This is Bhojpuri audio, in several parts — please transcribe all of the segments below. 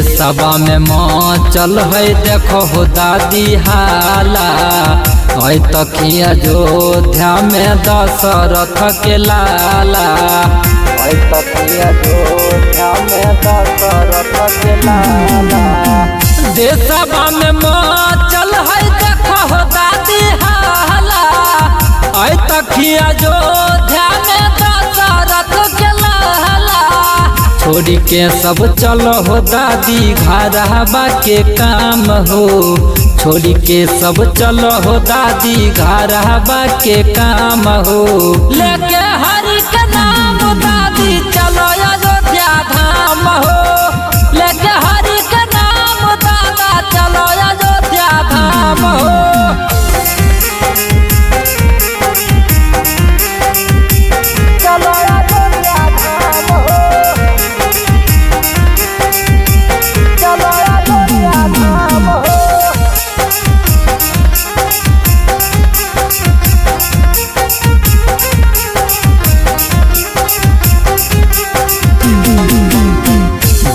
देशवा में माँ चल है देखो हो दादी हाला है तखी अयोध्या में दशरथ के लाला है तखी अयोध्या में दशरथ के लाला। देशवा में माँ चल है देखो हो दादी हाला है तखी अयोध्या में दशरथ के लाला। छोड़ी के सब चलो हो दादी घरवा के काम हो छोड़ी के सब चलो हो दादी घरवा के काम हो। लेके हरि के नाम दादी चलो अयोध्या धाम हो लेके हरि के नाम दादा चलो अयोध्या धाम हो।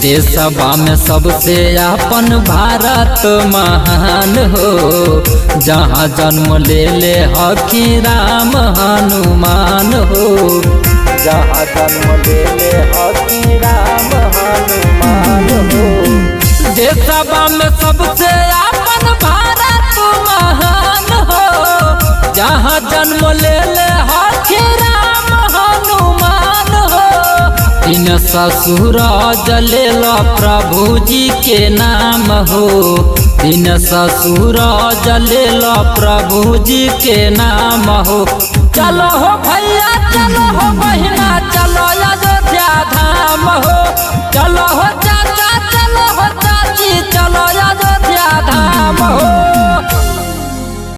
देशवा में सबसे अपन भारत महान हो जहाँ जन्म ले ले हकी राम हनुमान हो जहाँ जन्म ले ले हकी राम हनुमान हो। देशवा में सबसे अपन भारत महान हो जहाँ जन्म ले ले हकी राम हनुमान हो। तीन ससुर जलेल प्रभु जी के नाम हो तीन ससुर जलेल प्रभु जी के नाम हो। चलो हो भैया चलो हो बहिना चलो अयोध्या धाम हो चलो हो चाचा चलो हो चाची चलो अयोध्या धाम हो।